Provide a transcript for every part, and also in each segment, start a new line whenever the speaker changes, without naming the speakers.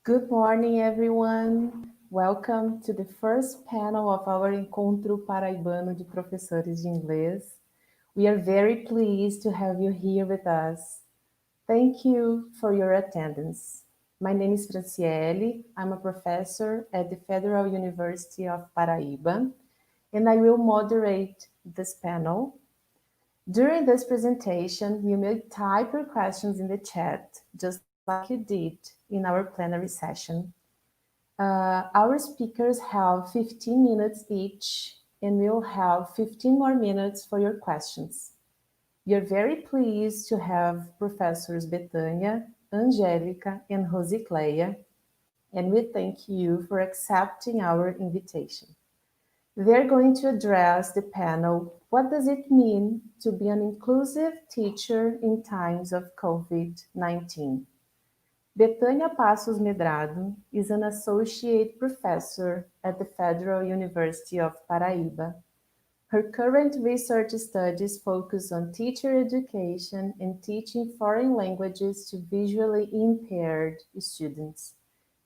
Good morning, everyone. Welcome to the first panel of our Encontro Paraibano de Professores de Inglês. We are very pleased to have you here with us. Thank you for your attendance. My name is Francieli. I'm a professor at the Federal University of Paraíba, and I will moderate this panel. During this presentation, you may type your questions in the chat, just like you did in our plenary session. Our speakers have 15 minutes each, and we'll have 15 more minutes for your questions. We are very pleased to have Professors Betânia, Angélica, and Rosycléa, and we thank you for accepting our invitation. They're going to address the panel, what does it mean to be an inclusive teacher in times of COVID-19? Betânia Passos Medrado is an associate professor at the Federal University of Paraíba. Her current research studies focus on teacher education and teaching foreign languages to visually impaired students.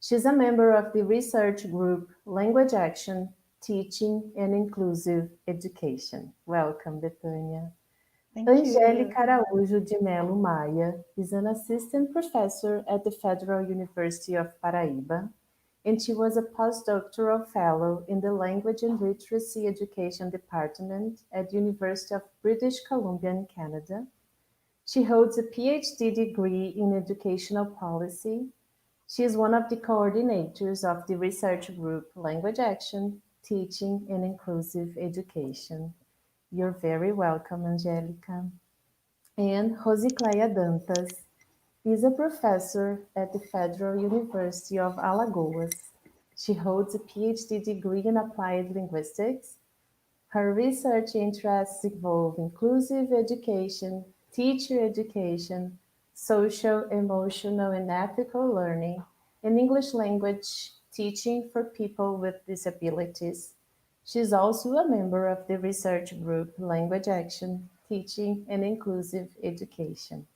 She's a member of the research group Language Action, Teaching and Inclusive Education. Welcome, Betânia. Angélica Araújo de Melo Maia is an assistant professor at the Federal University of Paraíba, and she was a postdoctoral fellow in the Language and Literacy Education Department at the University of British Columbia in Canada. She holds a Ph.D. degree in educational policy. She is one of the coordinators of the research group Language Action, Teaching and Inclusive Education. You're very welcome, Angélica. And Rosycléa Dantas is a professor at the Federal University of Alagoas. She holds a PhD degree in applied linguistics. Her research interests involve inclusive education, teacher education, social, emotional, and ethical learning, and English language teaching for people with disabilities. She is also a member of the research group Language Action, Teaching and Inclusive Education.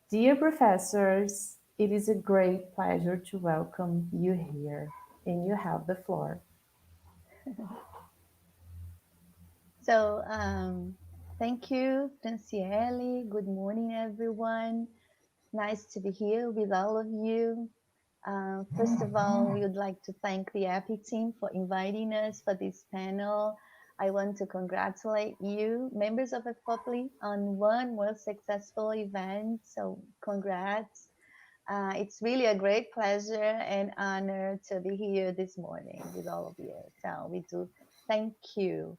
Dear professors, it is a great pleasure to welcome you here, and you have the floor.
So, thank you, Francieli. Good morning, everyone. Nice to be here with all of you. First of all, we would like to thank the EPPI team for inviting us for this panel. I want to congratulate you, members of EFOPLI, on one more successful event. So, congrats. It's really a great pleasure and honor to be here this morning with all of you. So, we do thank you.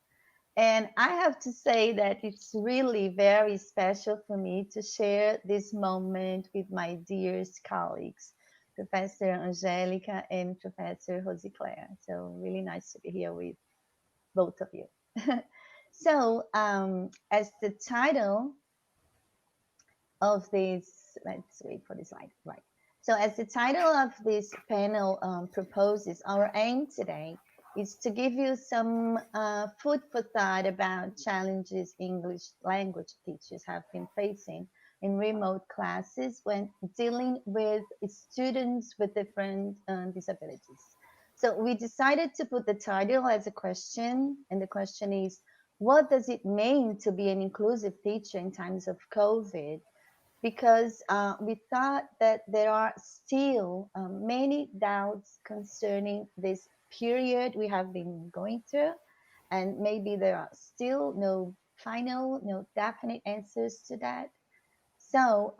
And I have to say that it's really very special for me to share this moment with my dearest colleagues, Professor Angélica and Professor Rosycléa. So really nice to be here with both of you. So as the title of this, let's wait for the slide, right. So as the title of this panel proposes, our aim today is to give you some food for thought about challenges English language teachers have been facing in remote classes when dealing with students with different disabilities. So we decided to put the title as a question, and the question is, what does it mean to be an inclusive teacher in times of COVID? Because we thought that there are still many doubts concerning this period we have been going through, and maybe there are still no final, no definite answers to that. So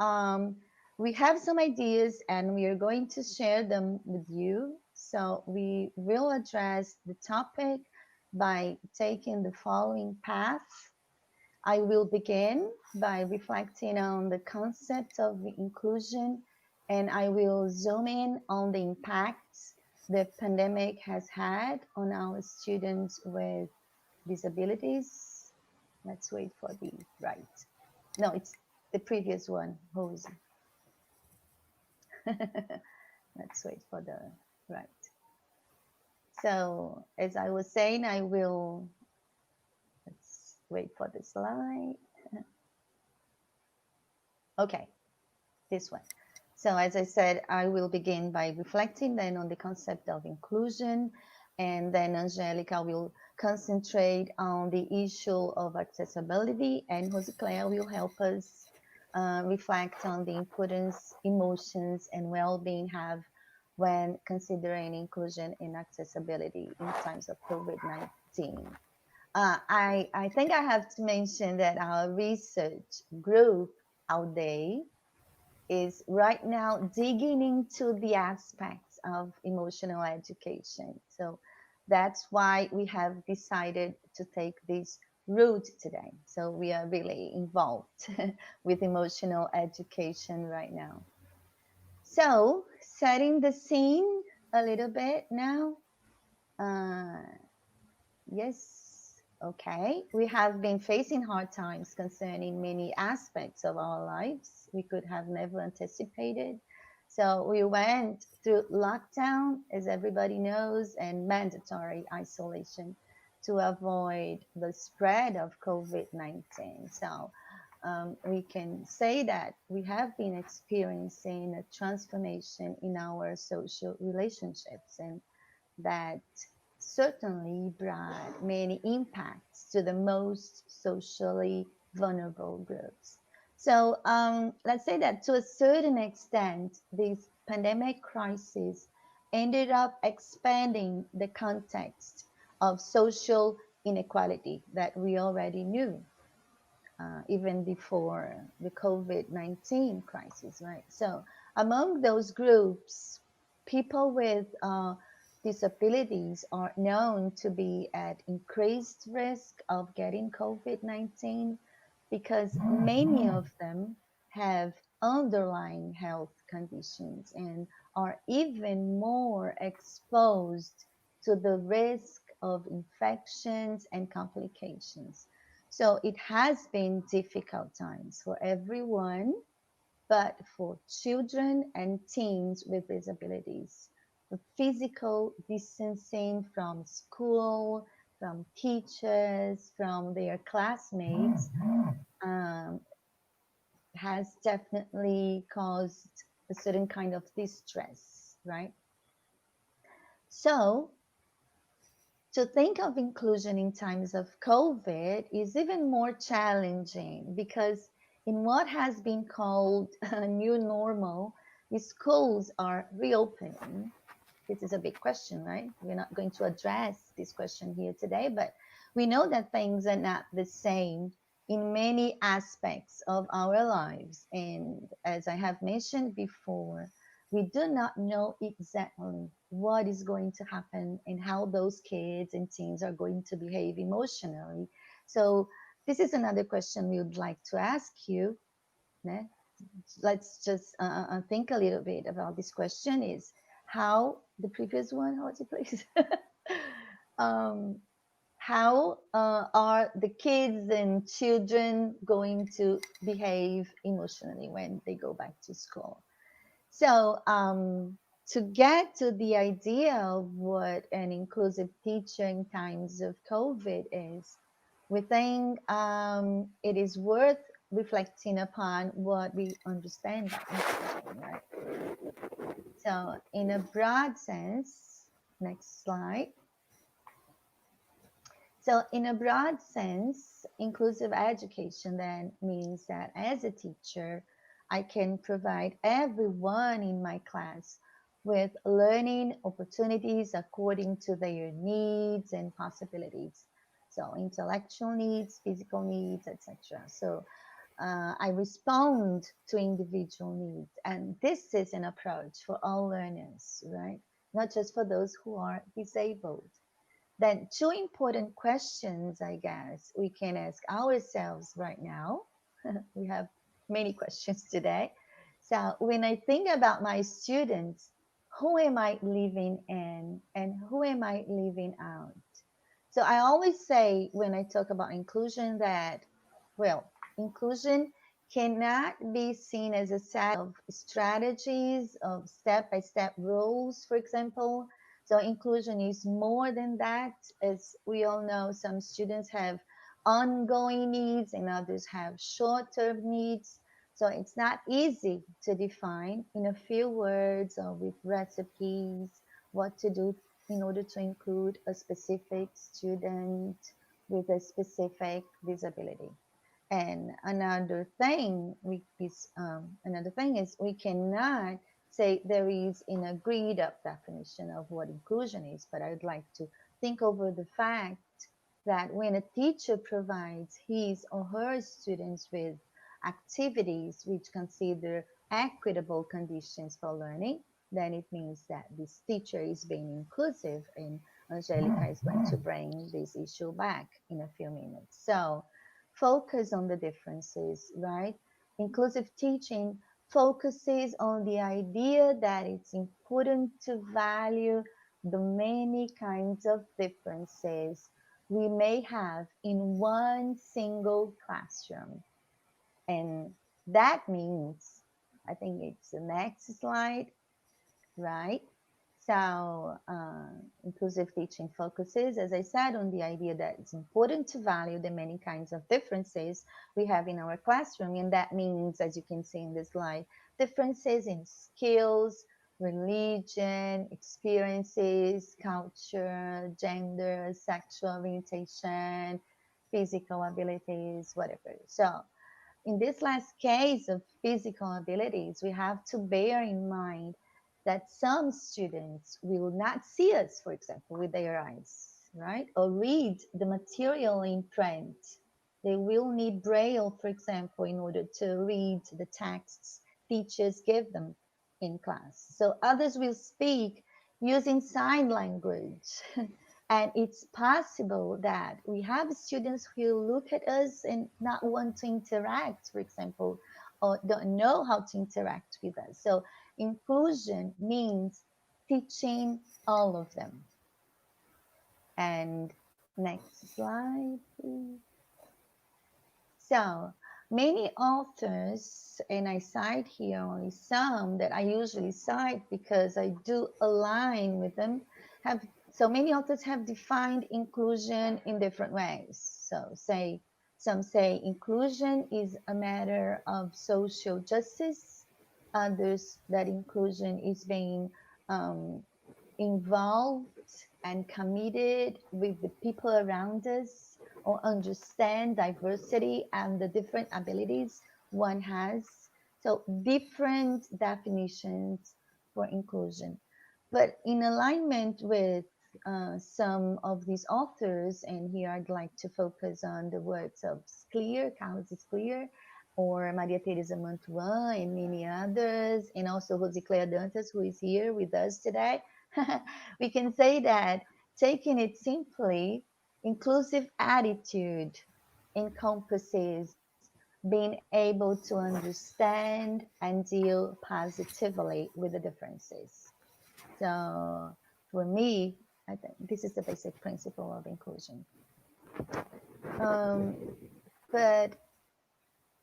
we have some ideas and we are going to share them with you. So we will address the topic by taking the following path. I will begin by reflecting on the concept of inclusion, and I will zoom in on the impacts the pandemic has had on our students with disabilities. Let's wait for the right. No, it's the previous one, Rose. Let's wait for the right. So as I was saying, let's wait for the slide. Okay, this one. So as I said, I will begin by reflecting then on the concept of inclusion, and then Angélica will concentrate on the issue of accessibility, and Rosycléa will help us reflect on the importance emotions and well-being have when considering inclusion and accessibility in times of COVID-19. I think I have to mention that our research group, ALDEI, is right now digging into the aspects of emotional education. So that's why we have decided to take this route today. So we are really involved with emotional education right now. So setting the scene a little bit now. Uh, yes, okay. We have been facing hard times concerning many aspects of our lives we could have never anticipated. So we went through lockdown, as everybody knows, and mandatory isolation to avoid the spread of COVID-19. So we can say that we have been experiencing a transformation in our social relationships, and that certainly brought many impacts to the most socially vulnerable groups. So let's say that to a certain extent, this pandemic crisis ended up expanding the context of social inequality that we already knew even before the COVID-19 crisis, right? So among those groups, people with disabilities are known to be at increased risk of getting COVID-19 because many of them have underlying health conditions and are even more exposed to the risk of infections and complications. So it has been difficult times for everyone, but for children and teens with disabilities. The physical distancing from school, from teachers, from their classmates um, has definitely caused a certain kind of distress, right? So to think of inclusion in times of COVID is even more challenging because in what has been called a new normal, the schools are reopening. This is a big question, right? We're not going to address this question here today, but we know that things are not the same in many aspects of our lives. And as I have mentioned before, we do not know exactly what is going to happen and how those kids and teens are going to behave emotionally. So this is another question we would like to ask you. né? Let's just think a little bit about this question is how the previous one, how was it please? How are the kids and children going to behave emotionally when they go back to school? So, to get to the idea of what an inclusive teacher in times of COVID is, we think it is worth reflecting upon what we understand by inclusion, right? So, in a broad sense, next slide. So, in a broad sense, inclusive education then means that as a teacher, I can provide everyone in my class with learning opportunities according to their needs and possibilities. So, intellectual needs, physical needs, etc. So, I respond to individual needs, and this is an approach for all learners, right? Not just for those who are disabled. Then two important questions, I guess, we can ask ourselves right now. We have many questions today. So when I think about my students, who am I living in and who am I leaving out? So I always say when I talk about inclusion that, well, inclusion cannot be seen as a set of strategies, of step-by-step rules, for example. So inclusion is more than that. As we all know, some students have ongoing needs and others have short-term needs. So it's not easy to define in a few words or with recipes what to do in order to include a specific student with a specific disability. And another thing is we cannot say there is an agreed up definition of what inclusion is, but I would like to think over the fact that when a teacher provides his or her students with activities which consider equitable conditions for learning, then it means that this teacher is being inclusive, and Angélica is going to bring this issue back in a few minutes. So focus on the differences, right? Inclusive teaching focuses on the idea that it's important to value the many kinds of differences we may have in one single classroom. And that means, I think it's the next slide, right? So inclusive teaching focuses, as I said, on the idea that it's important to value the many kinds of differences we have in our classroom. And that means, as you can see in this slide, differences in skills, religion, experiences, culture, gender, sexual orientation, physical abilities, whatever. So in this last case of physical abilities, we have to bear in mind that some students will not see us, for example, with their eyes, right? Or read the material in print. They will need Braille, for example, in order to read the texts teachers give them in class. So others will speak using sign language. And it's possible that we have students who look at us and not want to interact, for example, or don't know how to interact with us. So inclusion means teaching all of them. And next slide, please. So many authors, and I cite here only some that I usually cite because I do align with them, so many authors have defined inclusion in different ways. So some say inclusion is a matter of social justice. Others that inclusion is being involved and committed with the people around us, or understand diversity and the different abilities one has. So different definitions for inclusion. But in alignment with some of these authors, and here I'd like to focus on the works of Scliar, Carlos Scliar, or Maria Teresa Mantuan, and many others, and also Rosycléa Dantas, who is here with us today. We can say that, taking it simply, inclusive attitude encompasses being able to understand and deal positively with the differences. So for me, I think this is the basic principle of inclusion. But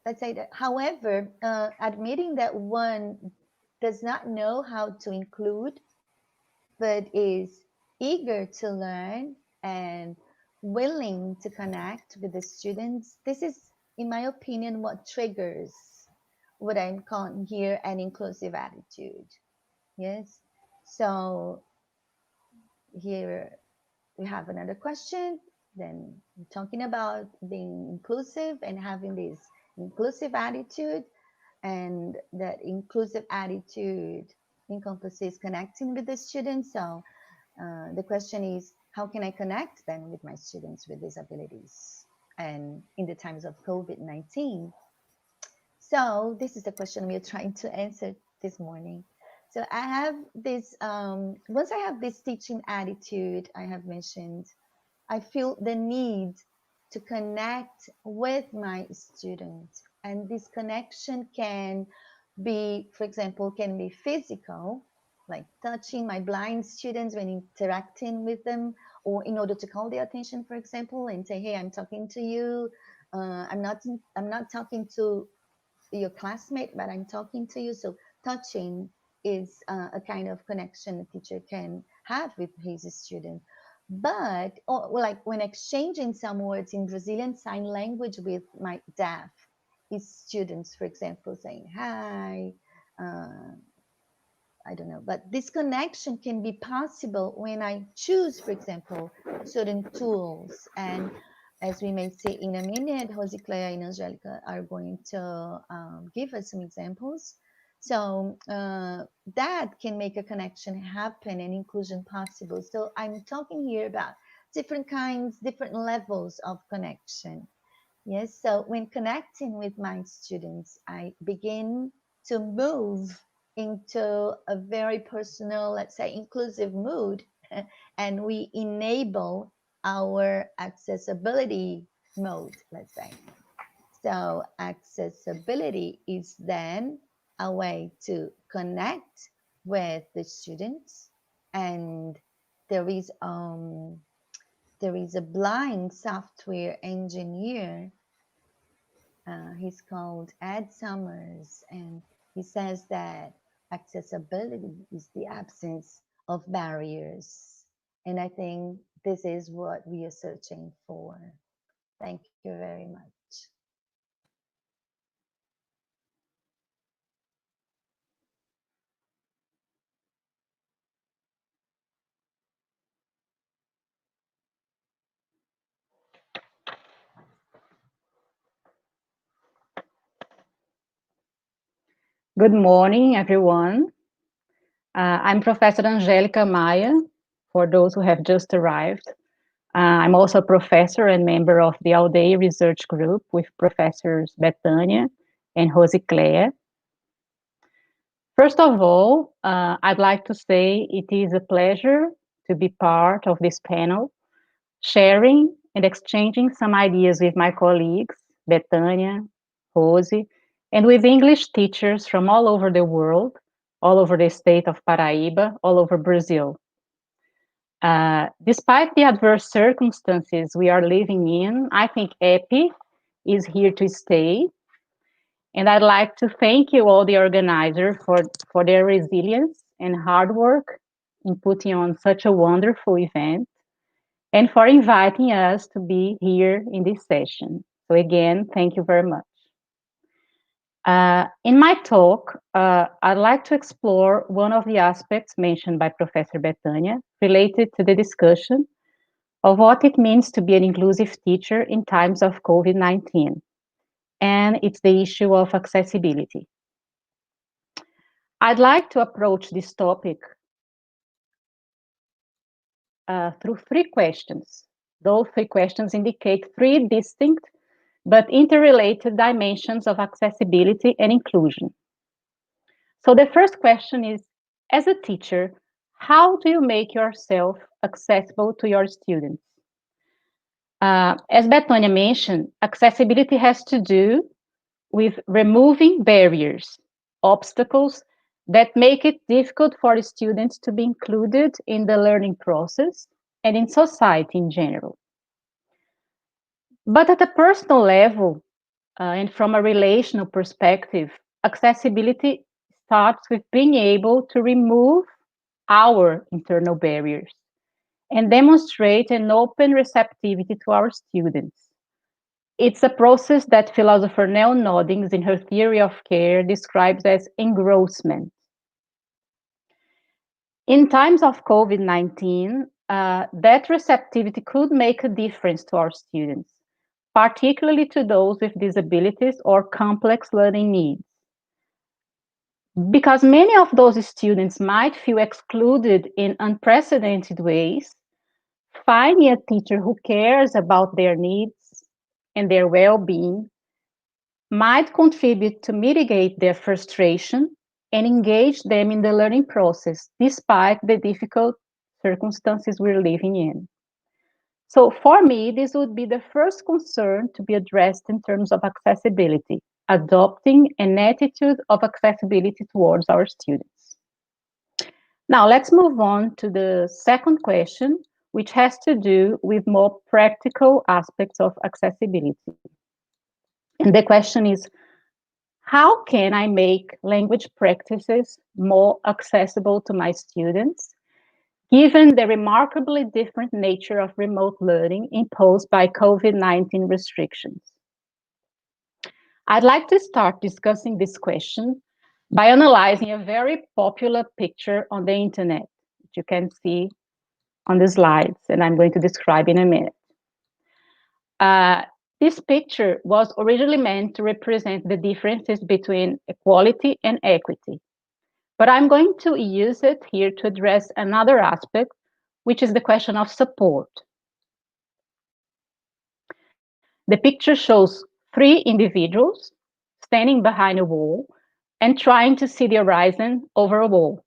let's say that, however, admitting that one does not know how to include, but is eager to learn and willing to connect with the students, this is, in my opinion, what triggers what I'm calling here an inclusive attitude. Yes. So here we have another question. Then we're talking about being inclusive and having this inclusive attitude, and that inclusive attitude encompasses connecting with the students. So the question is, how can I connect then with my students with disabilities and in the times of COVID-19? So this is the question we are trying to answer this morning. So I have this, once I have this teaching attitude I have mentioned, I feel the need to connect with my students. And this connection can be, for example, can be physical, like touching my blind students when interacting with them, or in order to call their attention, for example, and say, hey, I'm talking to you. I'm not talking to your classmate, but I'm talking to you. So touching is a kind of connection a teacher can have with his student. But like when exchanging some words in Brazilian Sign Language with my deaf students, for example, saying hi, I don't know, but this connection can be possible when I choose, for example, certain tools. And as we may see in a minute, Rosycléa and Angélica are going to give us some examples. So that can make a connection happen and inclusion possible. So I'm talking here about different kinds, different levels of connection. Yes, so when connecting with my students, I begin to move into a very personal, let's say, inclusive mood, and we enable our accessibility mode, let's say. So accessibility is then a way to connect with the students, and there is a blind software engineer. He's called Ed Summers, and he says that accessibility is the absence of barriers. And I think this is what we are searching for. Thank you very much.
Good morning, everyone. I'm Professor Angélica Maia, for those who have just arrived. I'm also a professor and member of the ALDEI research group with Professors Betânia and Rosycléa. First of all, I'd like to say it is a pleasure to be part of this panel, sharing and exchanging some ideas with my colleagues, Betânia, Rosy, and with English teachers from all over the world, all over the state of Paraíba, all over Brazil. Despite the adverse circumstances we are living in, I think EPPI is here to stay. And I'd like to thank you all, the organizers, for their resilience and hard work in putting on such a wonderful event, and for inviting us to be here in this session. So again, thank you very much. In my talk, I'd like to explore one of the aspects mentioned by Professor Betânia related to the discussion of what it means to be an inclusive teacher in times of COVID-19. And it's the issue of accessibility. I'd like to approach this topic through three questions. Those three questions indicate three distinct but interrelated dimensions of accessibility and inclusion. So the first question is, as a teacher, how do you make yourself accessible to your students? As Betânia mentioned, accessibility has to do with removing barriers, obstacles that make it difficult for students to be included in the learning process and in society in general. But at a personal level, and from a relational perspective, accessibility starts with being able to remove our internal barriers and demonstrate an open receptivity to our students. It's a process that philosopher Nell Noddings, in her theory of care, describes as engrossment. In times of COVID-19, that receptivity could make a difference to our students, particularly to those with disabilities or complex learning needs. Because many of those students might feel excluded in unprecedented ways, finding a teacher who cares about their needs and their well-being might contribute to mitigate their frustration and engage them in the learning process, despite the difficult circumstances we're living in. So for me, this would be the first concern to be addressed in terms of accessibility, adopting an attitude of accessibility towards our students. Now, let's move on to the second question, which has to do with more practical aspects of accessibility. And the question is, how can I make language practices more accessible to my students, given the remarkably different nature of remote learning imposed by COVID-19 restrictions? I'd like to start discussing this question by analyzing a very popular picture on the internet, which you can see on the slides, and I'm going to describe in a minute. This picture was originally meant to represent the differences between equality and equity, but I'm going to use it here to address another aspect, which is the question of support. The picture shows 3 individuals standing behind a wall and trying to see the horizon over a wall.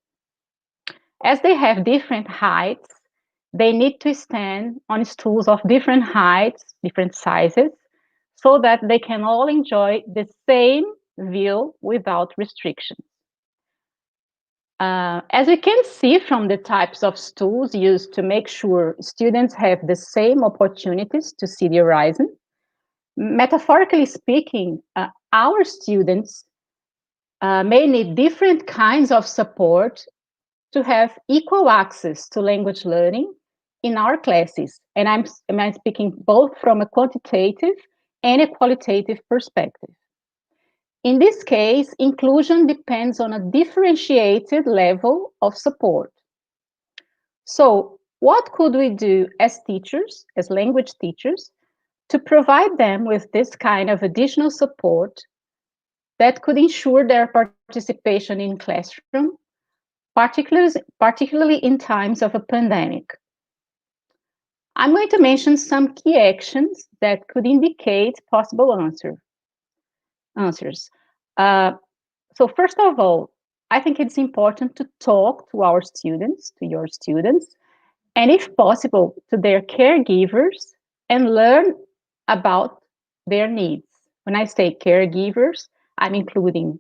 As they have different heights, they need to stand on stools of different heights, different sizes, so that they can all enjoy the same view without restrictions. As we can see from the types of stools used to make sure students have the same opportunities to see the horizon, metaphorically speaking, our students may need different kinds of support to have equal access to language learning in our classes. And I'm speaking both from a quantitative and a qualitative perspective. In this case, inclusion depends on a differentiated level of support. So what could we do as teachers, as language teachers, to provide them with this kind of additional support that could ensure their participation in classroom, particularly in times of a pandemic? I'm going to mention some key actions that could indicate possible answers. So first of all, I think it's important to talk to our students, to your students, and if possible, to their caregivers and learn about their needs. When I say caregivers, I'm including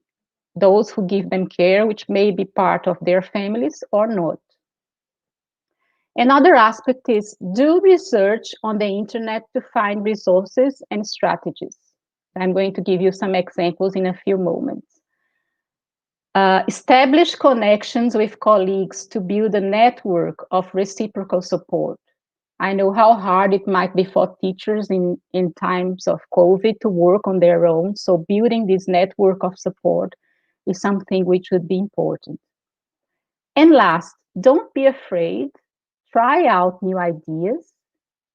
those who give them care, which may be part of their families or not. Another aspect is do research on the internet to find resources and strategies. I'm going to give you some examples in a few moments. Establish connections with colleagues to build a network of reciprocal support. I know how hard it might be for teachers in times of COVID to work on their own, so building this network of support is something which would be important. And last, don't be afraid. Try out new ideas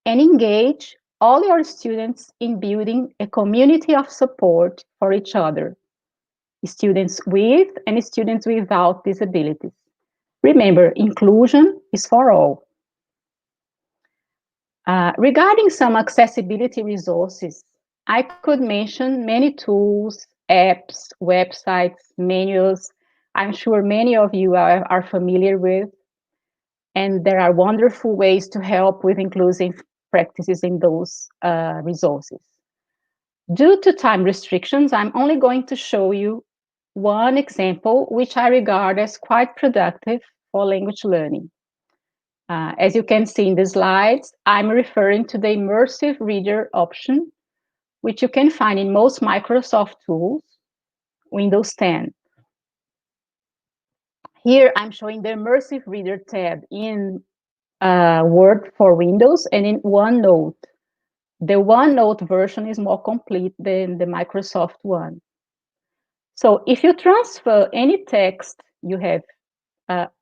and engage all your students in building a community of support for each other, students with and students without disabilities. Remember, inclusion is for all. Regarding some accessibility resources, I could mention many tools, apps, websites, manuals. I'm sure many of you are familiar with. And there are wonderful ways to help with inclusive practices in those resources. Due to time restrictions, I'm only going to show you one example, which I regard as quite productive for language learning. As you can see in the slides, I'm referring to the immersive reader option, which you can find in most Microsoft tools, Windows 10. Here, I'm showing the immersive reader tab in Word for Windows and in OneNote. The OneNote version is more complete than the Microsoft one. So if you transfer any text you have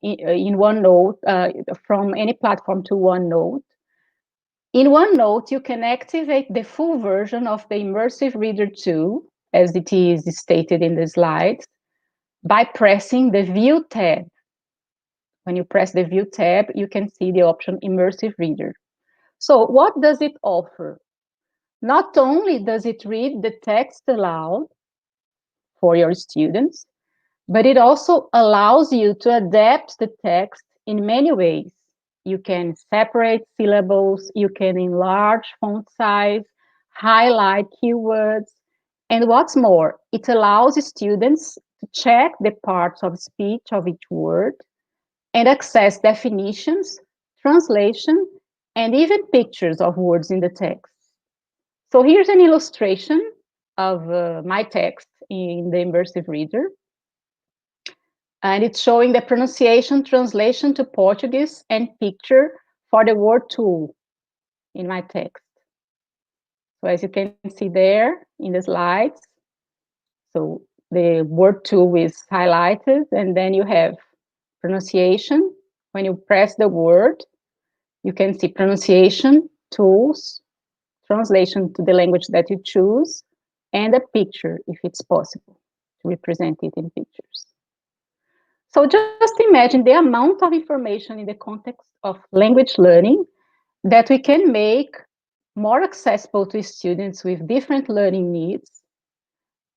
in OneNote from any platform to OneNote, in OneNote, you can activate the full version of the Immersive Reader 2, as it is stated in the slides, by pressing the View tab. When you press the View tab, you can see the option Immersive Reader. So what does it offer? Not only does it read the text aloud for your students, but it also allows you to adapt the text in many ways. You can separate syllables, you can enlarge font size, highlight keywords, and what's more, it allows students to check the parts of speech of each word and access definitions, translation, and even pictures of words in the text. So here's an illustration of my text in the Immersive Reader. And it's showing the pronunciation, translation to Portuguese, and picture for the word tool in my text. So as you can see there in the slides, So the word tool is highlighted, and then you have pronunciation. When you press the word, you can see pronunciation, tools, translation to the language that you choose, and a picture, if it's possible, to represent it in pictures. So just imagine the amount of information in the context of language learning that we can make more accessible to students with different learning needs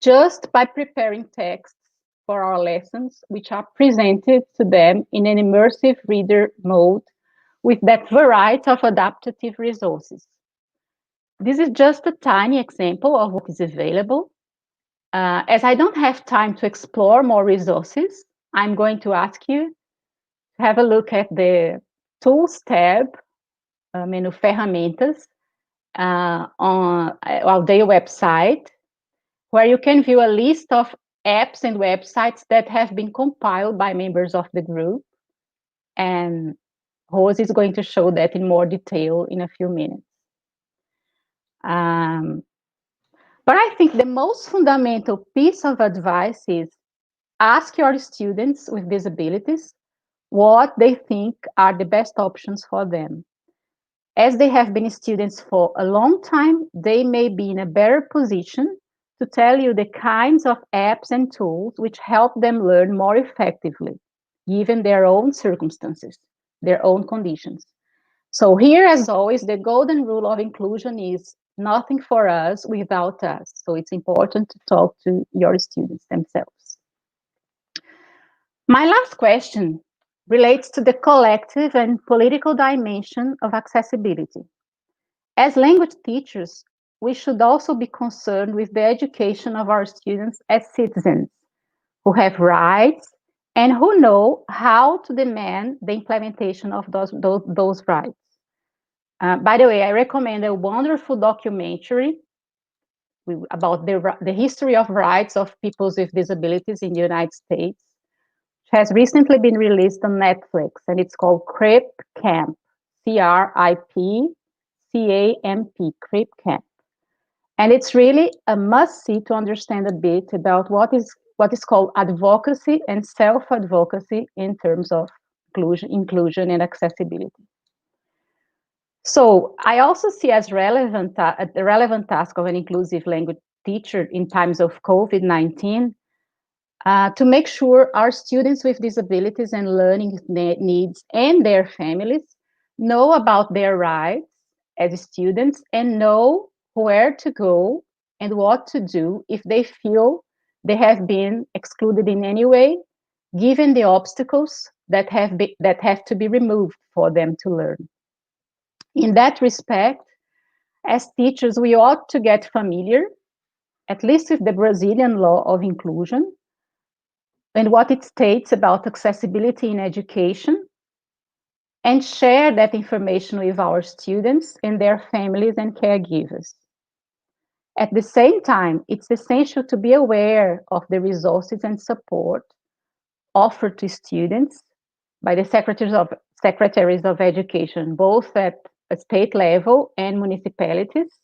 just by preparing texts for our lessons, which are presented to them in an immersive reader mode with that variety of adaptive resources. This is just a tiny example of what is available. As I don't have time to explore more resources, I'm going to ask you to have a look at the Tools tab, menu Ferramentas, on our ALDEI website, where you can view a list of apps and websites that have been compiled by members of the group. And Rose is going to show that in more detail in a few minutes. But I think the most fundamental piece of advice is ask your students with disabilities what they think are the best options for them. As they have been students for a long time, they may be in a better position to tell you the kinds of apps and tools which help them learn more effectively, given their own circumstances, their own conditions. So here, as always, the golden rule of inclusion is nothing for us without us. So it's important to talk to your students themselves. My last question relates to the collective and political dimension of accessibility. As language teachers, we should also be concerned with the education of our students as citizens who have rights and who know how to demand the implementation of those rights. By the way, I recommend a wonderful documentary about the history of rights of people with disabilities in the United States. It has recently been released on Netflix, and it's called CRIP Camp, CRIPCAMP, CRIP Camp. And it's really a must-see to understand a bit about what is called advocacy and self-advocacy in terms of inclusion and accessibility. So I also see as the relevant task of an inclusive language teacher in times of COVID-19 to make sure our students with disabilities and learning needs and their families know about their rights as students and know where to go and what to do if they feel they have been excluded in any way, given the obstacles that have to be removed for them to learn. In that respect, as teachers, we ought to get familiar, at least with the Brazilian law of inclusion, and what it states about accessibility in education, and share that information with our students and their families and caregivers. At the same time, it's essential to be aware of the resources and support offered to students by the secretaries of education, both at a state level and municipalities,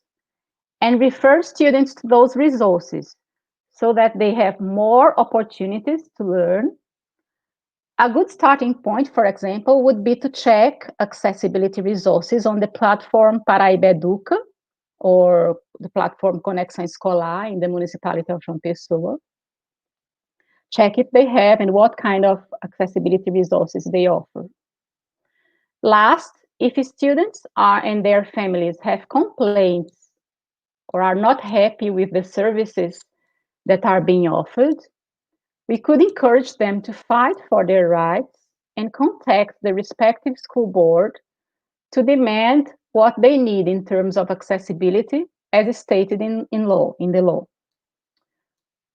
and refer students to those resources so that they have more opportunities to learn. A good starting point, for example, would be to check accessibility resources on the platform Paraíba Educa, or the platform Conexão Escolar in the municipality of João Pessoa. Check if they have and what kind of accessibility resources they offer. Last, if students and their families have complaints or are not happy with the services that are being offered, we could encourage them to fight for their rights and contact the respective school board to demand what they need in terms of accessibility as stated in the law.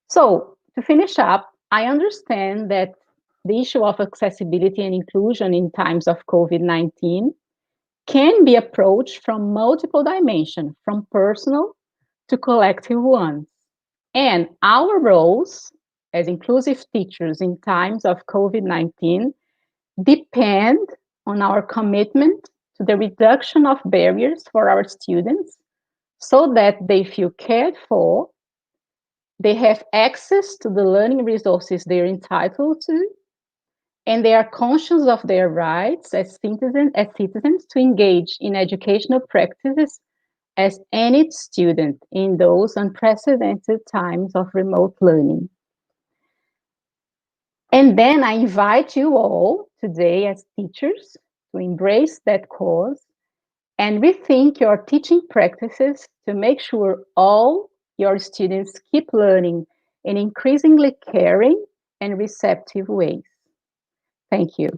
So, to finish up, I understand that the issue of accessibility and inclusion in times of COVID-19 can be approached from multiple dimensions, from personal to collective ones. And our roles as inclusive teachers in times of COVID-19 depend on our commitment to the reduction of barriers for our students so that they feel cared for They have access to the learning resources they're entitled to, and they are conscious of their rights as citizens to engage in educational practices as any student in those unprecedented times of remote learning. And then I invite you all today as teachers to embrace that cause and rethink your teaching practices to make sure all your students keep learning in increasingly caring and receptive ways. Thank you.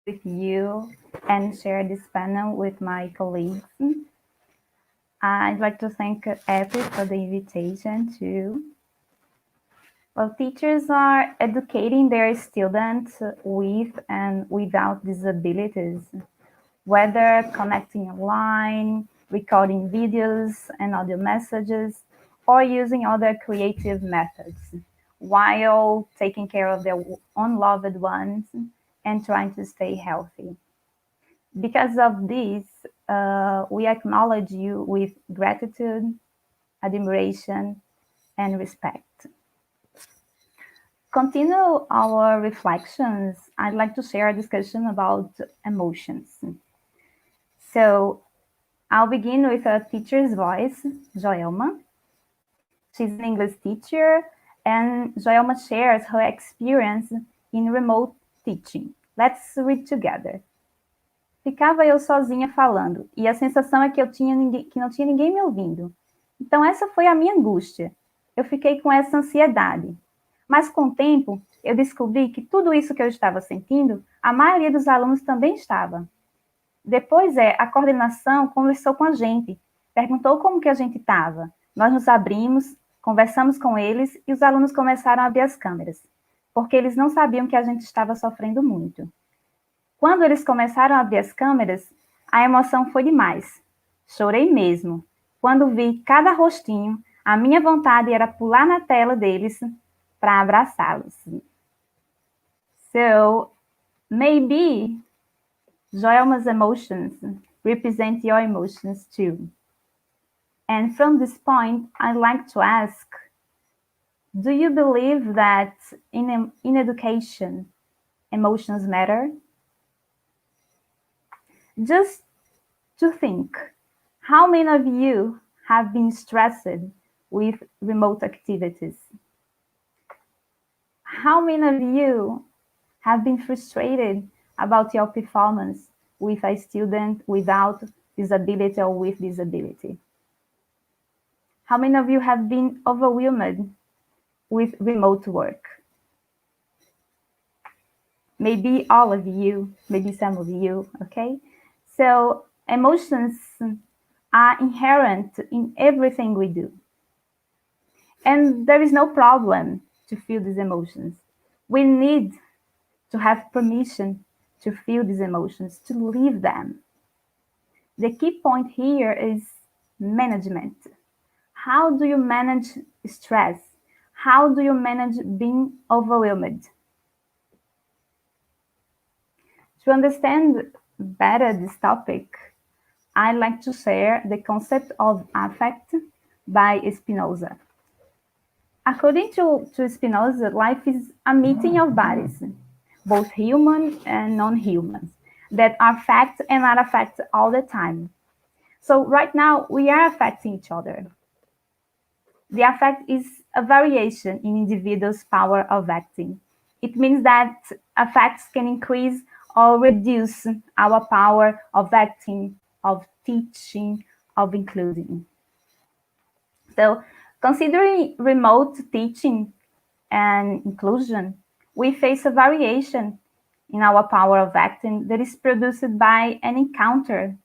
With you and share this panel with my colleagues. I'd like to thank EPPI for the invitation too. Well, teachers are educating their students with and without disabilities, whether connecting online, recording videos and audio messages, or using other creative methods, while taking care of their own loved ones and trying to stay healthy. Because of this, we acknowledge you with gratitude, admiration, and respect. Continue our reflections. I'd like to share a discussion about emotions. So I'll begin with a teacher's voice, Joelma. She's an English teacher, and Joelma shares her experience in remote teaching. Let's read together. Ficava eu sozinha falando, e a sensação é que que não tinha ninguém me ouvindo. Então essa foi a minha angústia. Eu fiquei com essa ansiedade. Mas com o tempo, eu descobri que tudo isso que eu estava sentindo, a maioria dos alunos também estava. Depois a coordenação conversou com a gente, perguntou como que a gente estava. Nós nos abrimos, conversamos com eles e os alunos começaram a abrir as câmeras, porque eles não sabiam que a gente estava sofrendo muito. Quando eles começaram a abrir as câmeras, a emoção foi demais. Chorei mesmo. Quando vi cada rostinho, a minha vontade era pular na tela deles para abraçá-los. So, maybe Joelma's emotions represent your emotions too. And from this point, I'd like to ask, do you believe that in education, emotions matter? Just to think, how many of you have been stressed with remote activities? How many of you have been frustrated about your performance with a student without disability or with disability? How many of you have been overwhelmed with remote work? Maybe all of you, maybe some of you, okay? So emotions are inherent in everything we do. And there is no problem to feel these emotions. We need to have permission to feel these emotions, to live them. The key point here is management. How do you manage stress? How do you manage being overwhelmed? To understand better this topic, I'd like to share the concept of affect by Spinoza. According to Spinoza, life is a meeting of bodies, both human and non-human, that are affect and not affect all the time. So right now, we are affecting each other. The affect is a variation in individuals' power of acting. It means that affects can increase or reduce our power of acting, of teaching, of including. So, considering remote teaching and inclusion, we face a variation in our power of acting that is produced by an encounter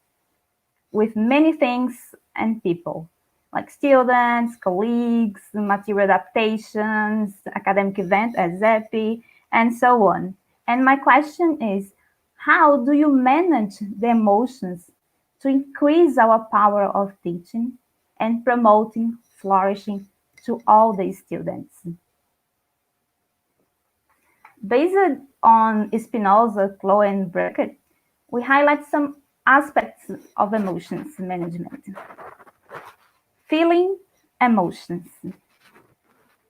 with many things and people, like students, colleagues, material adaptations, academic events as EPPI, and so on. And my question is, how do you manage the emotions to increase our power of teaching? and promoting flourishing to all the students. Based on Spinoza, Clough, and Brackett, we highlight some aspects of emotions management. Feeling emotions.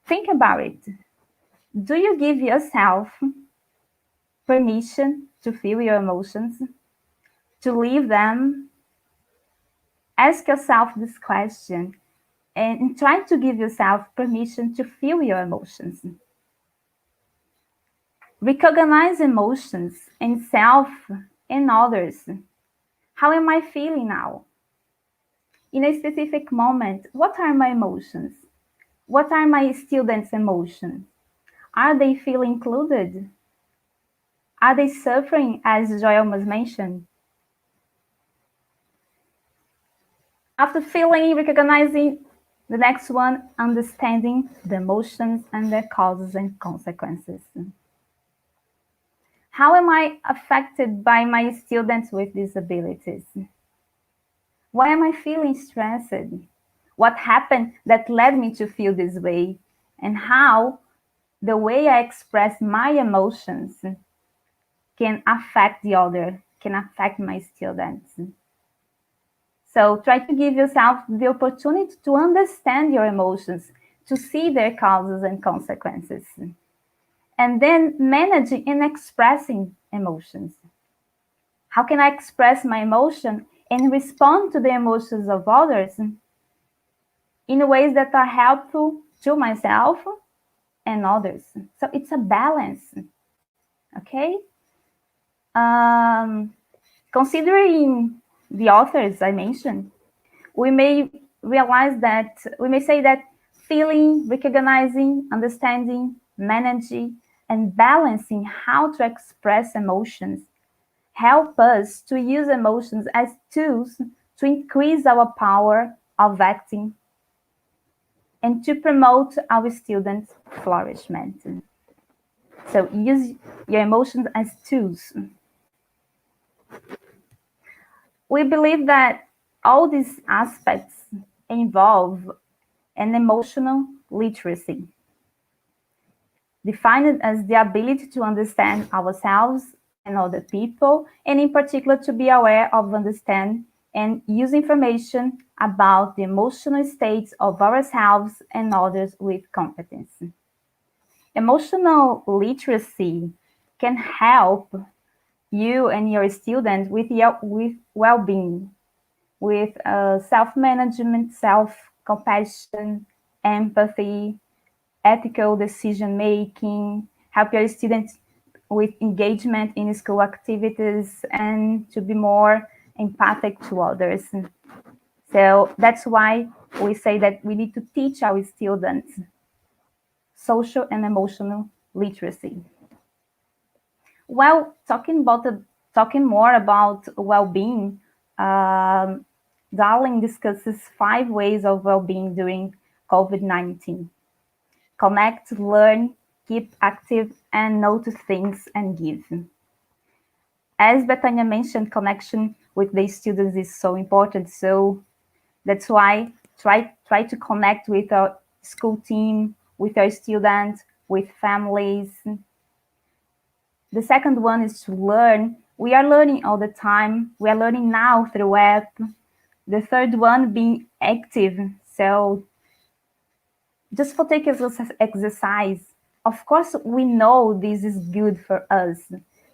Think about it. Do you give yourself permission to feel your emotions, to live them? Ask yourself this question and try to give yourself permission to feel your emotions. Recognize emotions in self and others. How am I feeling now? In a specific moment, what are my emotions? What are my students' emotions? Are they feeling included? Are they suffering, as Joel was mentioned? After feeling, recognizing, the next one, understanding the emotions and their causes and consequences. How am I affected by my students with disabilities? Why am I feeling stressed? What happened that led me to feel this way? And how the way I express my emotions can affect the other, can affect my students. So try to give yourself the opportunity to understand your emotions, to see their causes and consequences, and then managing and expressing emotions. How can I express my emotion and respond to the emotions of others in ways that are helpful to myself and others? So it's a balance, okay? Considering the authors I mentioned, we may say that feeling, recognizing, understanding, managing, and balancing how to express emotions help us to use emotions as tools to increase our power of acting and to promote our students' flourishment. So use your emotions as tools. We believe that all these aspects involve an emotional literacy, defined as the ability to understand ourselves and other people, and in particular to be aware of, understand, and use information about the emotional states of ourselves and others with competence. Emotional literacy can help you and your students with well-being, with self-management, self-compassion, empathy, ethical decision-making, help your students with engagement in school activities, and to be more empathic to others. So that's why we say that we need to teach our students social and emotional literacy. While talking more about well-being, Darling discusses 5 ways of well-being during COVID-19. Connect, learn, keep active, and notice things and give. As Betânia mentioned, connection with the students is so important. So that's why try to connect with our school team, with our students, with families. The second one is to learn. We are learning all the time. We are learning now through app. The third one, being active. So just for take exercise. Of course, we know this is good for us.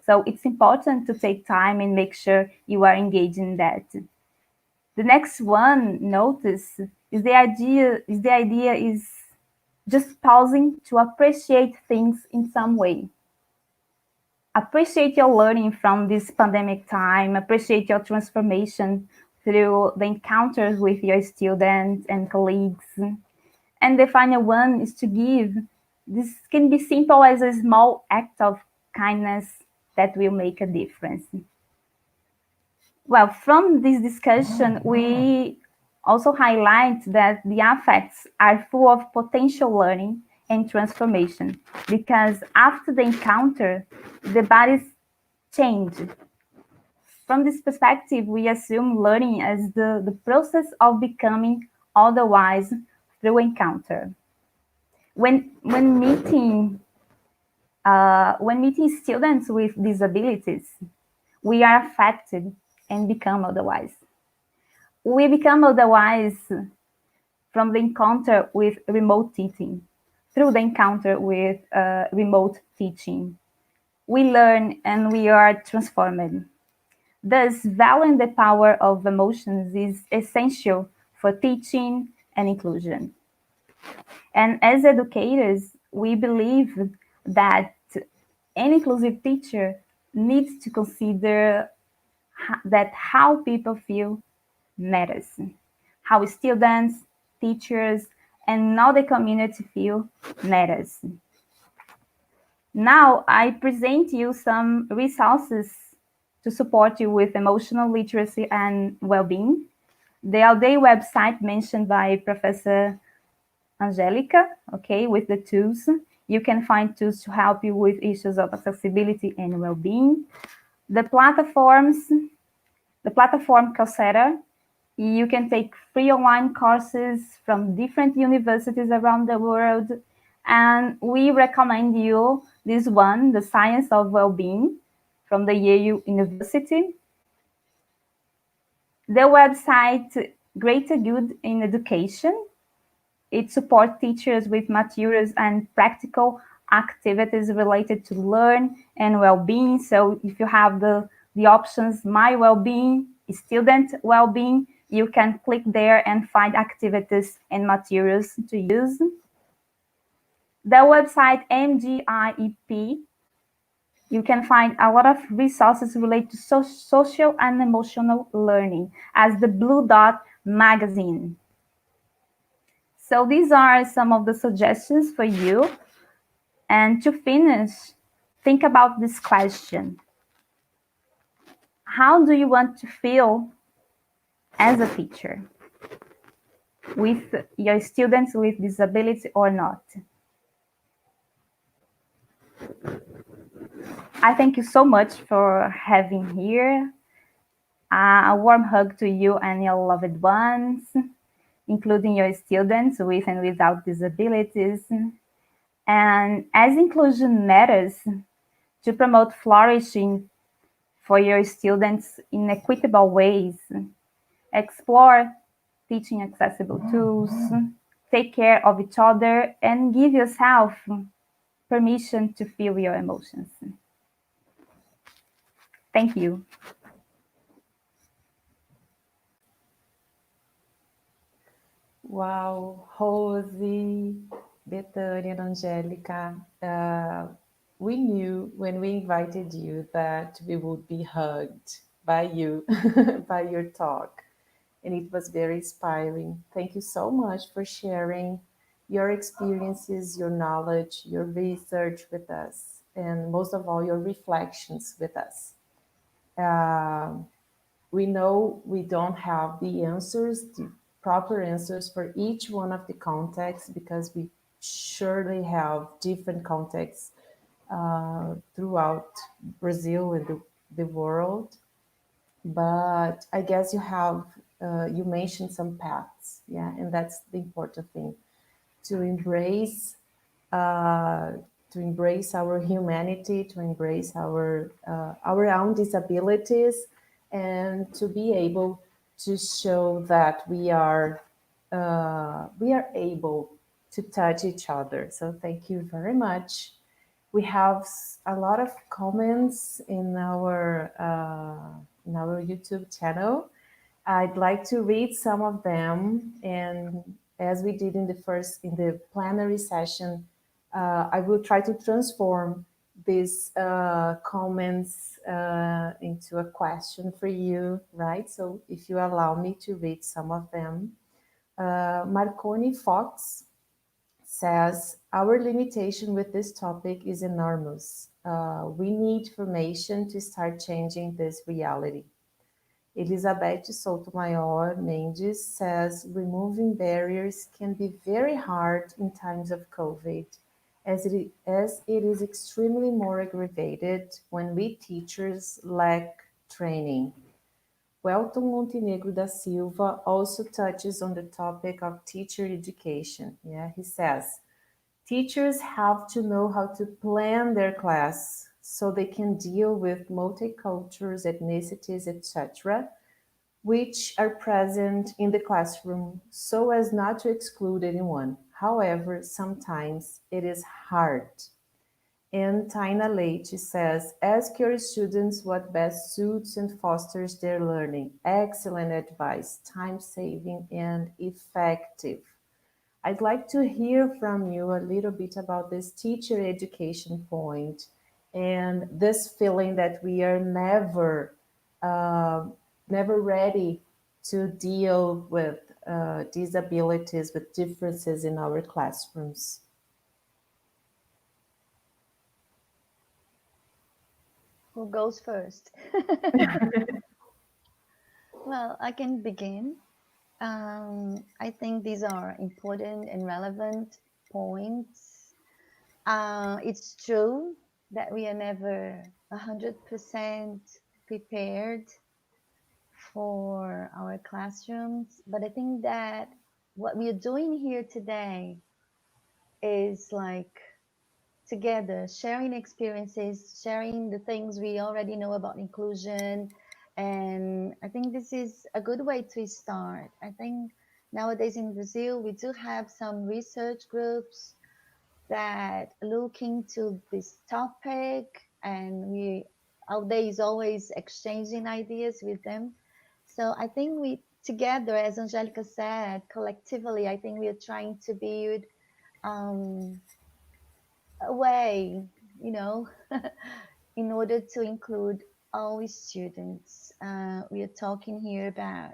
So it's important to take time and make sure you are engaged in that. The next one, notice, is the idea is just pausing to appreciate things in some way. Appreciate your learning from this pandemic time, appreciate your transformation through the encounters with your students and colleagues. And the final one is to give. This can be simple as a small act of kindness that will make a difference. Well, from this discussion, we also highlight that the affects are full of potential learning and transformation, because after the encounter, the bodies change. From this perspective, we assume learning as the process of becoming otherwise through encounter. When meeting students with disabilities, we are affected and become otherwise. We become otherwise from the encounter with remote teaching, through the encounter with remote teaching. We learn and we are transformed. Thus, valuing the power of emotions is essential for teaching and inclusion. And as educators, we believe that an inclusive teacher needs to consider that how people feel matters, how students, teachers, and all the community feel matters. Now, I present you some resources to support you with emotional literacy and well-being. The ALDEI website mentioned by Professor Angélica, okay, with the tools. You can find tools to help you with issues of accessibility and well-being. The platform Coursera, you can take free online courses from different universities around the world. And we recommend you this one, The Science of Well-being, from the Yale University. The website Greater Good in Education. It supports teachers with materials and practical activities related to learn and well-being. So if you have the options, My Well-being, Student Well-being, you can click there and find activities and materials to use. The website MGIEP, you can find a lot of resources related to social and emotional learning as the Blue Dot magazine. So these are some of the suggestions for you. And to finish, think about this question. How do you want to feel as a teacher with your students with disability or not? I thank you so much for having here. A warm hug to you and your loved ones, including your students with and without disabilities. And as inclusion matters, to promote flourishing for your students in equitable ways, explore teaching accessible tools, take care of each other, and give yourself permission to feel your emotions. Thank you.
Wow, Rosy, Betânia, and Angélica, we knew when we invited you that we would be hugged by you, by your talk. And it was very inspiring. Thank you so much for sharing your experiences, your knowledge, your research with us, and most of all, your reflections with us. We know we don't have the answers, the proper answers for each one of the contexts, because we surely have different contexts throughout Brazil and the world. But I guess you have, you mentioned some paths, yeah, and that's the important thing, to embrace our humanity, to embrace our own disabilities, and to be able to show that we are able to touch each other. So thank you very much. We have a lot of comments in our YouTube channel. I'd like to read some of them, and as we did in the plenary session, I will try to transform these comments into a question for you, right? So if you allow me to read some of them. Marconi Fox says, our limitation with this topic is enormous. We need formation to start changing this reality. Elizabeth Sotomayor Mendes says, removing barriers can be very hard in times of COVID, as it is extremely more aggravated when we teachers lack training. Welton Montenegro da Silva also touches on the topic of teacher education. Yeah, he says, teachers have to know how to plan their class so they can deal with multicultures, ethnicities, etc., which are present in the classroom so as not to exclude anyone. However, sometimes it is hard. And Tina Leite says, ask your students what best suits and fosters their learning. Excellent advice, time-saving and effective. I'd like to hear from you a little bit about this teacher education point and this feeling that we are never ready to deal with disabilities, with differences in our classrooms.
Who goes first? Well, I can begin. I think these are important and relevant points. It's true that we are never 100% prepared for our classrooms, but I think that what we are doing here today is like together, sharing experiences, sharing the things we already know about inclusion. And I think this is a good way to start. I think nowadays in Brazil, we do have some research groups that look into this topic, and Aldeia is always exchanging ideas with them. So I think we together, as Angélica said, collectively, I think we are trying to build a way, in order to include all students. We are talking here about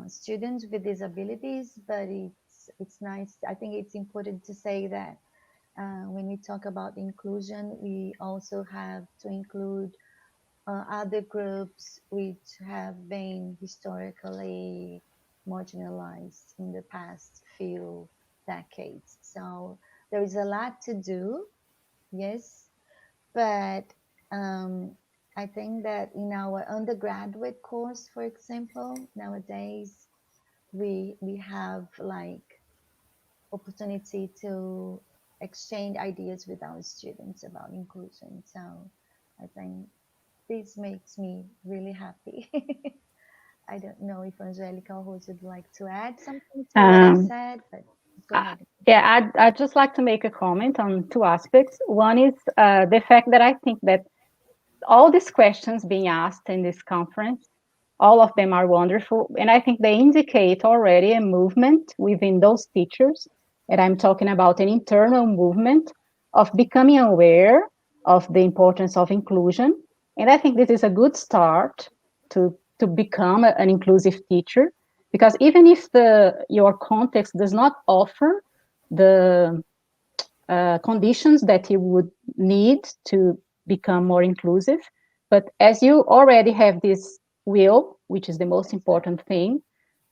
students with disabilities, but it's nice. I think it's important to say that when we talk about inclusion, we also have to include other groups which have been historically marginalized in the past few decades. So there is a lot to do, yes, but I think that in our undergraduate course, for example, nowadays we have like opportunity to exchange ideas with our students about inclusion. So I think this makes me really happy. I don't know if Angélica or Rose would like to add something to what I said, but go ahead.
Yeah, I'd just like to make a comment on two aspects. One is the fact that I think that all these questions being asked in this conference, all of them are wonderful. And I think they indicate already a movement within those teachers. And I'm talking about an internal movement of becoming aware of the importance of inclusion. And I think this is a good start to become an inclusive teacher, because even if your context does not offer the conditions that you would need to become more inclusive, but as you already have this will, which is the most important thing,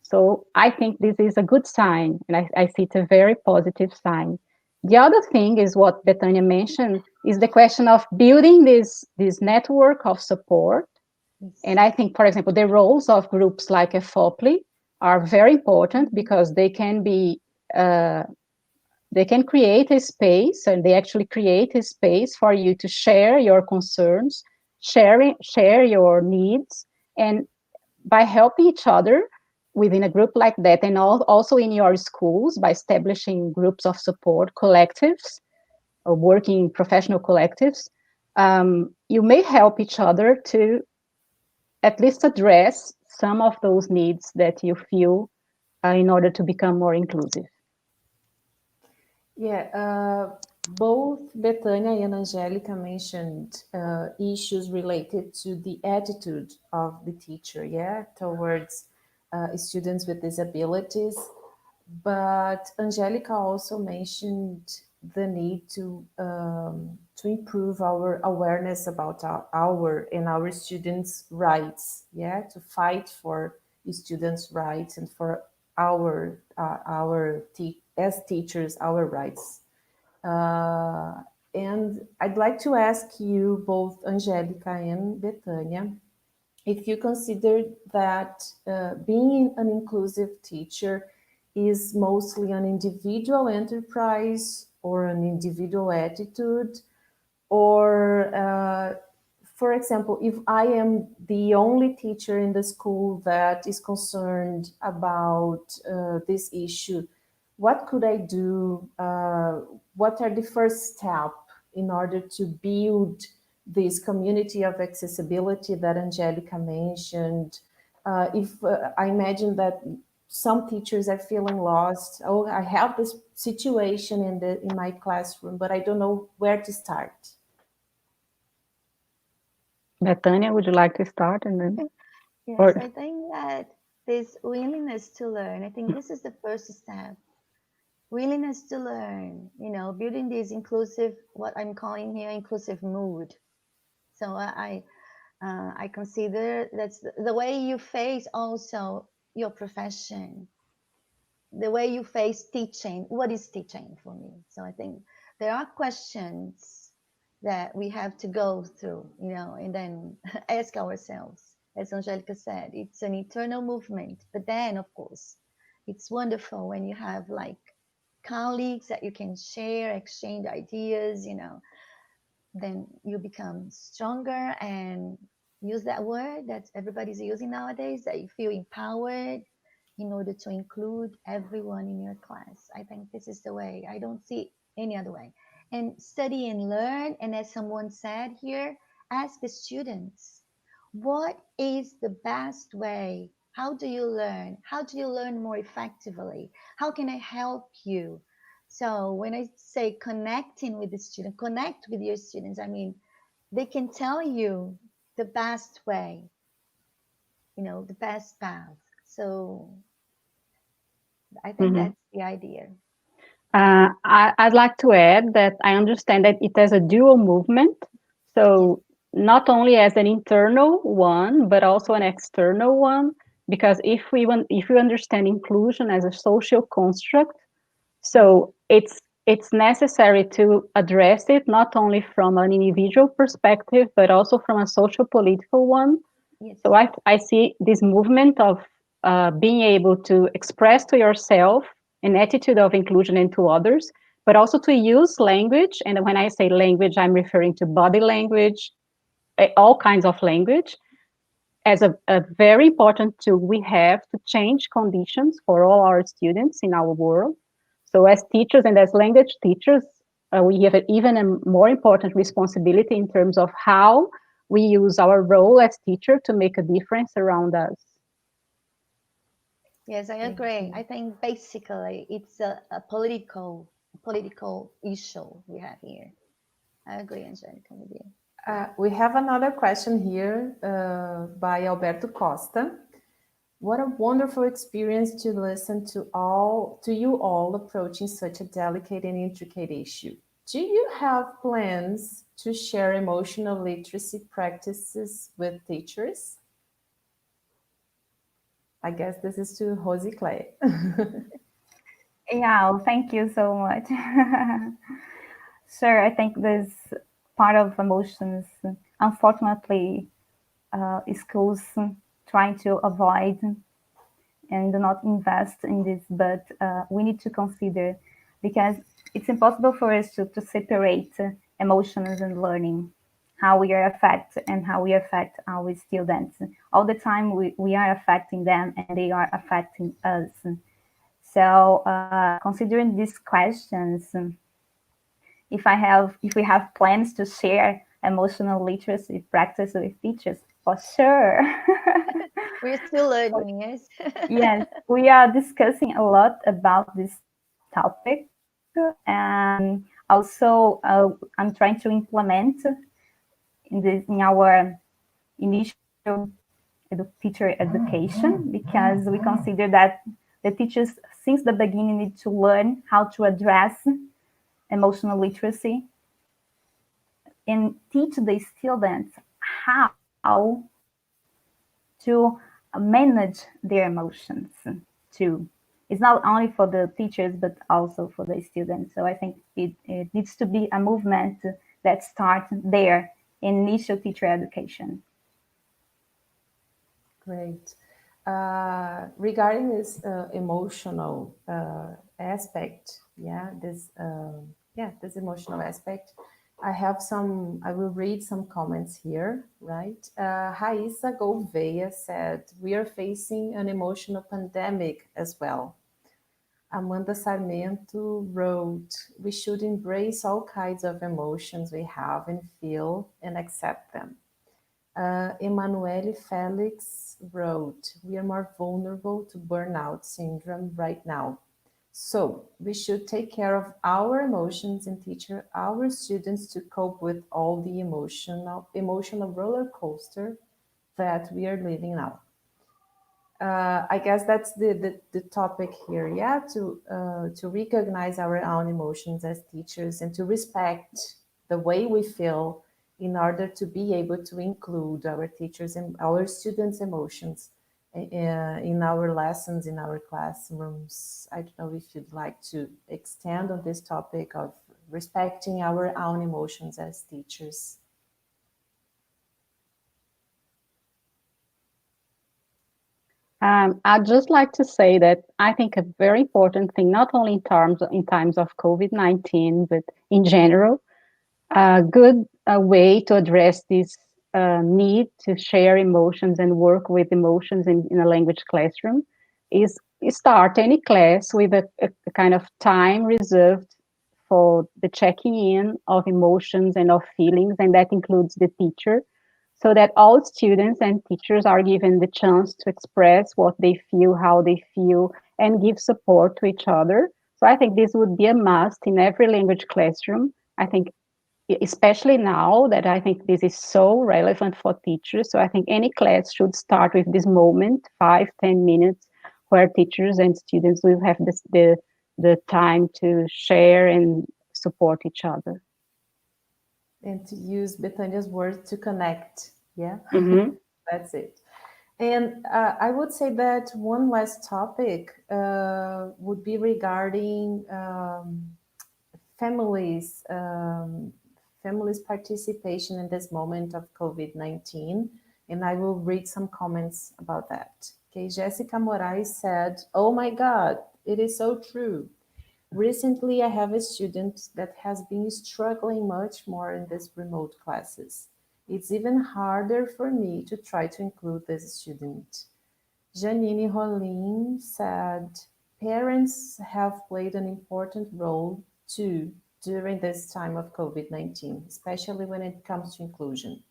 so I think this is a good sign, and I see it a very positive sign. The other thing is what Betânia mentioned, is the question of building this network of support. And I think, for example, the roles of groups like EFOPLI are very important, because they can create a space, and they actually create a space for you to share your concerns, share your needs, and by helping each other within a group like that, and also in your schools by establishing groups of support, collectives, or working professional collectives, you may help each other to at least address some of those needs that you feel in order to become more inclusive.
Yeah, both Betânia and Angélica mentioned issues related to the attitude of the teacher, towards students with disabilities. But Angélica also mentioned the need to improve our awareness about our and our students' rights, to fight for students' rights and for as teachers, our rights. And I'd like to ask you both, Angélica and Betânia, if you consider that being an inclusive teacher is mostly an individual enterprise or an individual attitude, or for example, if I am the only teacher in the school that is concerned about this issue, what could I do? What are the first steps in order to build this community of accessibility that Angélica mentioned? If I imagine that some teachers are feeling lost. Oh, I have this situation in my classroom, but I don't know where to start.
Betânia, would you like to start? And then,
Yes,
or...
I think that this willingness to learn, I think this is the first step. Willingness to learn, you know, building this inclusive, what I'm calling here inclusive mood. So I consider that's the way you face also your profession, the way you face teaching. What is teaching for me? So I think there are questions that we have to go through, you know, and then ask ourselves. As Angélica said, it's an eternal movement. But then, of course, it's wonderful when you have like colleagues that you can share, exchange ideas, you know, then you become stronger and use that word that everybody's using nowadays, that you feel empowered in order to include everyone in your class. I think this is the way. I don't see any other way. And study and learn. And as someone said here, ask the students, what is the best way? How do you learn? How do you learn more effectively? How can I help you? So when I say connecting with the student, connect with your students, I mean, they can tell you the best way, you know, the best path. So I think that's the idea.
I'd like to add that I understand that it has a dual movement. So not only as an internal one, but also an external one. Because if we understand inclusion as a social construct, so it's necessary to address it not only from an individual perspective, but also from a social political one.
Yes.
So I see this movement of being able to express to yourself an attitude of inclusion and to others, but also to use language. And when I say language, I'm referring to body language, all kinds of language, as a very important tool we have to change conditions for all our students in our world. So as teachers and as language teachers, we have even a more important responsibility in terms of how we use our role as teacher to make a difference around us.
Yes, I agree. I think basically it's a political issue we have here. I agree, Angélica, with you.
We have another question here by Alberto Costa. What a wonderful experience to listen to you all approaching such a delicate and intricate issue. Do you have plans to share emotional literacy practices with teachers? I guess this is to Rosycléa.
Yeah, well, thank you so much. Sure, I think this part of emotions, unfortunately, schools trying to avoid and do not invest in this, but we need to consider, because it's impossible for us to separate emotions and learning, how we are affected and how we affect our students. All the time we are affecting them and they are affecting us. So considering these questions, if we have plans to share emotional literacy practice with teachers, for sure.
We're still learning, yes?
Yes, we are discussing a lot about this topic, and also I'm trying to implement in our initial teacher education, because we consider that the teachers since the beginning need to learn how to address emotional literacy and teach the students how to manage their emotions too. It's not only for the teachers, but also for the students. So I think it needs to be a movement that starts there in initial teacher education.
Great. Regarding this emotional aspect, this emotional aspect, I will read some comments here, right? Raíssa Gouveia said, we are facing an emotional pandemic as well. Amanda Sarmento wrote, we should embrace all kinds of emotions we have and feel and accept them. Emanuele Felix wrote, we are more vulnerable to burnout syndrome right now. So we should take care of our emotions and teach our students to cope with all the emotional roller coaster that we are living now. I guess that's the topic here, to recognize our own emotions as teachers and to respect the way we feel in order to be able to include our teachers and our students' emotions in our lessons, in our classrooms. I don't know if you'd like to extend on this topic of respecting our own emotions as teachers.
I'd just like to say that I think a very important thing, not only in times of COVID-19, but in general, a good way to address this need to share emotions and work with emotions in a language classroom is start any class with a kind of time reserved for the checking in of emotions and of feelings, and that includes the teacher, so that all students and teachers are given the chance to express what they feel, how they feel, and give support to each other. So I think this would be a must in every language classroom. I think especially now that I think this is so relevant for teachers. So I think any class should start with this moment, 5-10 minutes, where teachers and students will have the time to share and support each other.
And to use Betânia's words, to connect. Yeah, That's it. And I would say that one last topic would be regarding families' participation in this moment of COVID-19. And I will read some comments about that. Okay, Jessica Moraes said, oh my God, it is so true. Recently, I have a student that has been struggling much more in these remote classes. It's even harder for me to try to include this student. Janine Rolim said, parents have played an important role too during this time of COVID-19, especially when it comes to inclusion.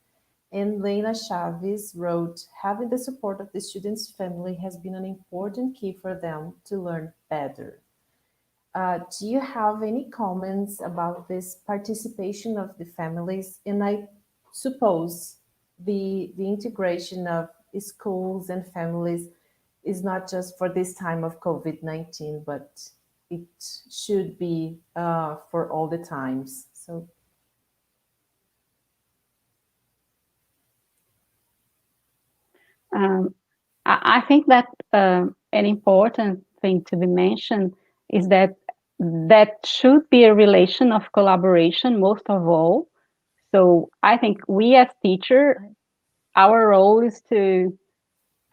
And Leila Chaves wrote, having the support of the student's family has been an important key for them to learn better. Do you have any comments about this participation of the families? And I suppose the integration of schools and families is not just for this time of COVID-19, but it should be for all the times. So.
I think that an important thing to be mentioned is that should be a relation of collaboration most of all. So I think we as teachers, our role is to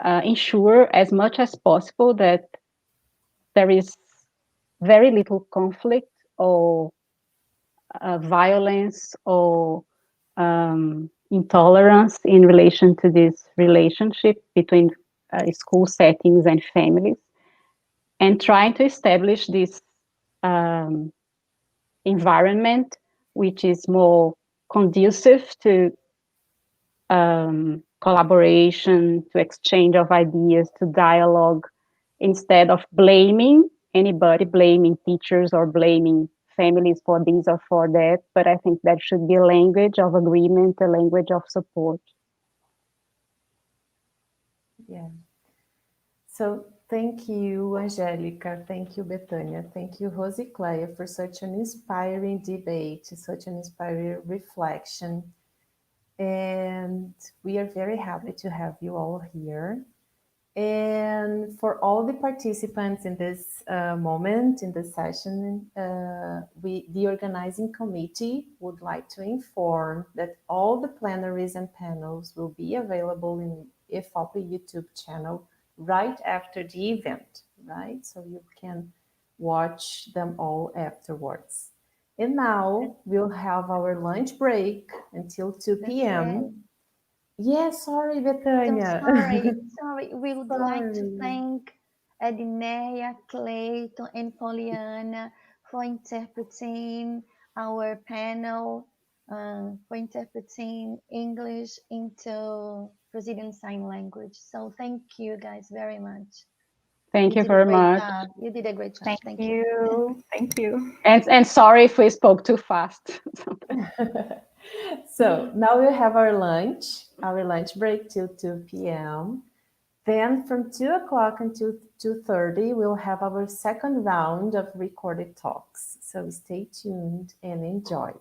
ensure as much as possible that there is very little conflict or violence or intolerance in relation to this relationship between school settings and families, and trying to establish this environment which is more conducive to collaboration, to exchange of ideas, to dialogue, instead of blaming anybody, blaming teachers or blaming families for this or for that. But I think that should be a language of agreement, a language of support.
Yeah. So thank you, Angélica. Thank you, Betânia. Thank you, Rosycléa, for such an inspiring debate, such an inspiring reflection. And we are very happy to have you all here. And for all the participants in this moment, in this session, the organizing committee would like to inform that all the plenaries and panels will be available in EFOPLI YouTube channel right after the event, right? So you can watch them all afterwards. And now we'll have our lunch break until 2 p.m. Yes, sorry, Betânia.
Sorry. We would like to thank Edneia, Cleiton, and Pollyanna for interpreting our panel, for interpreting English into Brazilian Sign Language. So thank you guys very much.
Thank you very much.
You did a great job.
Thank you. Thank you.
And sorry if we spoke too fast.
So now we'll have our lunch break till 2 p.m. Then from 2 o'clock until 2:30, we'll have our second round of recorded talks. So stay tuned and enjoy.